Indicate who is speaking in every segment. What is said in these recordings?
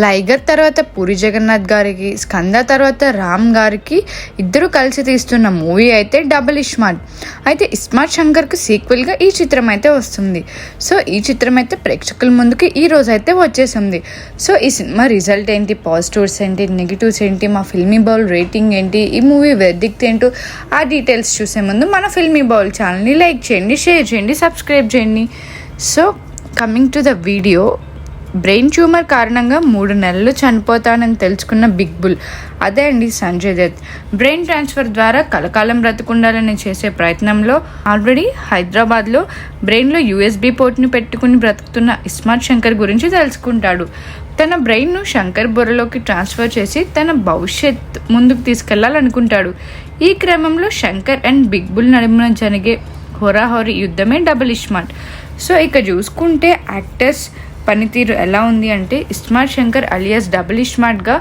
Speaker 1: లైగర్ తర్వాత పూరి జగన్నాథ్ గారికి, స్కంద తర్వాత రామ్ గారికి ఇద్దరు కలిసి తీస్తున్న మూవీ అయితే డబుల్ ఇస్మార్ట్. అయితే ఇస్మార్ట్ శంకర్కి సీక్వెల్గా ఈ చిత్రం అయితే వస్తుంది. సో ఈ చిత్రం అయితే ప్రేక్షకుల ముందుకి ఈ రోజు అయితే వచ్చేసింది. సో ఈ సినిమా రిజల్ట్ ఏంటి, పాజిటివ్స్ ఏంటి, నెగిటివ్స్ ఏంటి, మా ఫిల్మీ బౌల్ రేటింగ్ ఏంటి, ఈ మూవీ వెర్డిక్ట్ ఏంటో ఆ డీటెయిల్స్ చూసే ముందు మన ఫిల్మీ బౌల్ ఛానల్ని లైక్ చేయండి, షేర్ చేయండి, సబ్స్క్రైబ్ చేయండి. So coming to the video, brain tumour కారణంగా 3 నెలలు చనిపోతానని తెలుసుకున్న బిగ్ బుల్ అదే అండి సంజయ్ దత్. బ్రెయిన్ ట్రాన్స్ఫర్ ద్వారా కలకాలం బ్రతుకుండాలని చేసే ప్రయత్నంలో ఆల్రెడీ హైదరాబాద్లో బ్రెయిన్లో యూఎస్బీ పోర్ట్ని పెట్టుకుని బ్రతుకుతున్న ఇస్మార్ట్ శంకర్ గురించి తెలుసుకుంటాడు. తన బ్రెయిన్ను శంకర్ బుర్రలోకి ట్రాన్స్ఫర్ చేసి తన భవిష్యత్ ముందుకు తీసుకెళ్లాలనుకుంటాడు. ఈ క్రమంలో శంకర్ అండ్ బిగ్ బుల్ నడుమున జరిగే హోరాహోరీ యుద్ధమే డబుల్ ఇస్మార్ట్. సో ఇక చూసుకుంటే యాక్టర్స్ పనితీరు ఎలా ఉంది అంటే, ఇస్మార్ట్ శంకర్ అలియాస్ డబుల్ ఇస్మార్ట్గా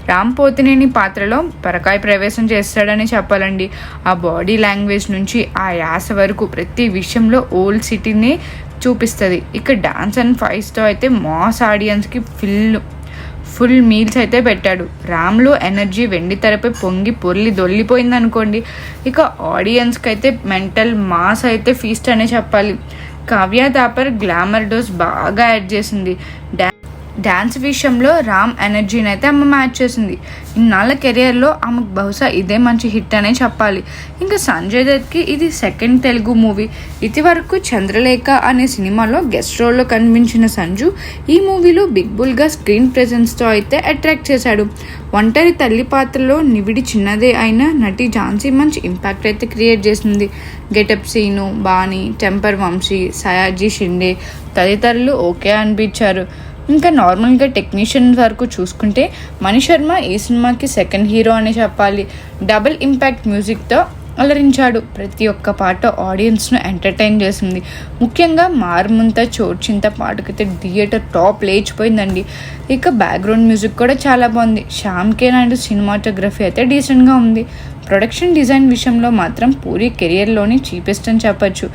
Speaker 1: రామ్ పోతినేని పాత్రలో పరకాయ ప్రవేశం చేస్తాడని చెప్పాలండి. ఆ బాడీ లాంగ్వేజ్ నుంచి ఆ యాస వరకు ప్రతి విషయంలో ఓల్డ్ సిటీని చూపిస్తుంది. ఇక డాన్స్ అండ్ ఫైట్స్తో అయితే మాస్ ఆడియన్స్కి ఫుల్ మీల్స్ అయితే పెట్టాడు. రామ్లో ఎనర్జీ వెండి తెరపై పొంగి పొర్లి దొల్లిపోయింది అనుకోండి. ఇక ఆడియన్స్కి అయితే మెంటల్ మాస్ అయితే ఫీస్ట్ అనే చెప్పాలి. కావ్య థాపర్ గ్లామర్ డోస్ బాగా యాడ్ చేసింది. డ్యాన్స్ విషయంలో రామ్ ఎనర్జీని అయితే ఆమె మ్యాచ్ చేసింది. ఇన్నాళ్ళ కెరియర్లో ఆమెకు బహుశా ఇదే మంచి హిట్ అనే చెప్పాలి. ఇంకా సంజయ్ దత్కి ఇది సెకండ్ తెలుగు మూవీ. ఇదివరకు చంద్రలేఖ అనే సినిమాలో గెస్ట్ రోల్లో కనిపించిన సంజు ఈ మూవీలో బిగ్ బుల్గా స్క్రీన్ ప్రెజెన్స్తో అయితే అట్రాక్ట్ చేశాడు. ఒంటరి తల్లి పాత్రలో నివిడి చిన్నదే అయిన నటి ఝాన్సీ మంచి ఇంపాక్ట్ అయితే క్రియేట్ చేసింది. గెటప్ సీను, బాణి, టెంపర్ వంశీ, సయాజీ షిండే తదితరులు ఓకే అనిపించారు. ఇంకా నార్మల్గా టెక్నీషియన్ వరకు చూసుకుంటే మణి శర్మ ఈ సినిమాకి సెకండ్ హీరో అని చెప్పాలి. డబుల్ ఇంపాక్ట్ మ్యూజిక్తో అలరించాడు. ప్రతి ఒక్క పాట ఆడియన్స్ను ఎంటర్టైన్ చేసింది. ముఖ్యంగా మార్ముంత చోర్చింత పాటకైతే థియేటర్ టాప్ లేచిపోయిందండి. ఇక బ్యాక్గ్రౌండ్ మ్యూజిక్ కూడా చాలా బాగుంది. శ్యామ్ కే నాయుడు సినిమాటోగ్రఫీ అయితే డీసెంట్గా ఉంది. ప్రొడక్షన్ డిజైన్ విషయంలో మాత్రం పూరి కెరియర్లోని చీపెస్ట్ అని చెప్పచ్చు.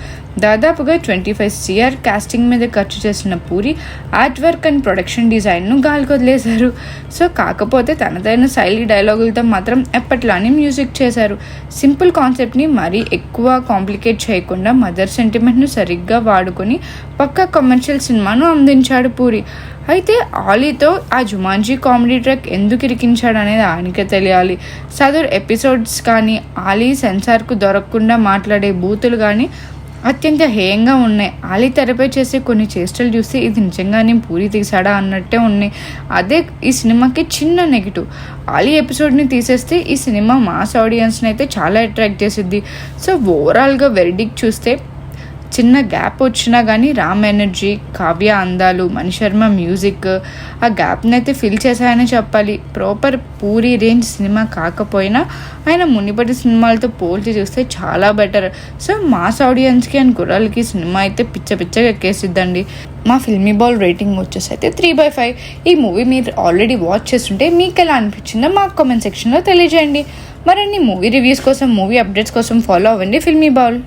Speaker 1: దాదాపుగా 25 CR కాస్టింగ్ మీద ఖర్చు చేసిన puri art work and production డిజైన్ను గాలికొదిలేశారు. సో కాకపోతే తనదైన శైలి డైలాగులతో మాత్రం ఎప్పట్లానే మ్యూజిక్ చేశారు. సింపుల్ కాన్సెప్ట్ని మరీ ఎక్కువ కాంప్లికేట్ చేయకుండా మదర్ సెంటిమెంట్ను సరిగ్గా వాడుకొని పక్కా కమర్షియల్ సినిమాను అందించాడు పూరి. అయితే ఆలీతో ఆ జుమాన్జీ కామెడీ ట్రాక్ ఎందుకు ఇరికించాడు అనేది ఆయనకే తెలియాలి. సదరు ఎపిసోడ్స్ కానీ ఆలీ సెన్సార్కు దొరకకుండా మాట్లాడే బూతులు కానీ అత్యంత హేయంగా ఉన్నాయి. ఆలీ తెరపై చేసే కొన్ని చేష్టలు చూస్తే ఇది నిజంగానే పూరి తీసాడా అన్నట్టే ఉన్నాయి. అదే ఈ సినిమాకి చిన్న నెగిటివ్. ఆలీ ఎపిసోడ్ని తీసేస్తే ఈ సినిమా మాస్ ఆడియన్స్ని అయితే చాలా అట్రాక్ట్ చేసిద్ది. సో ఓవరాల్గా వెర్డిక్ట్ చూస్తే చిన్న గ్యాప్ వచ్చినా కానీ రామ్ ఎనర్జీ, కావ్య అందాలు, మణి శర్మ మ్యూజిక్ ఆ గ్యాప్ని అయితే ఫిల్ చేశాయని చెప్పాలి. ప్రాపర్ పూరి రేంజ్ సినిమా కాకపోయినా ఆయన మునిపటి సినిమాలతో పోల్చి చూస్తే చాలా బెటర్. సో మాస్ ఆడియన్స్కి అండ్ గుర్రాలకి సినిమా అయితే పిచ్చగా ఎక్కేసిద్దండి. మా ఫిల్మీ బాల్ రేటింగ్ వచ్చేసి అయితే 3/5. ఈ మూవీ మీరు ఆల్రెడీ వాచ్ చేస్తుంటే మీకు ఎలా అనిపించిందో మాకు కామెంట్ సెక్షన్లో తెలియజేయండి. మరిన్ని మూవీ రివ్యూస్ కోసం, మూవీ అప్డేట్స్ కోసం ఫాలో అవ్వండి ఫిల్మీ బాల్.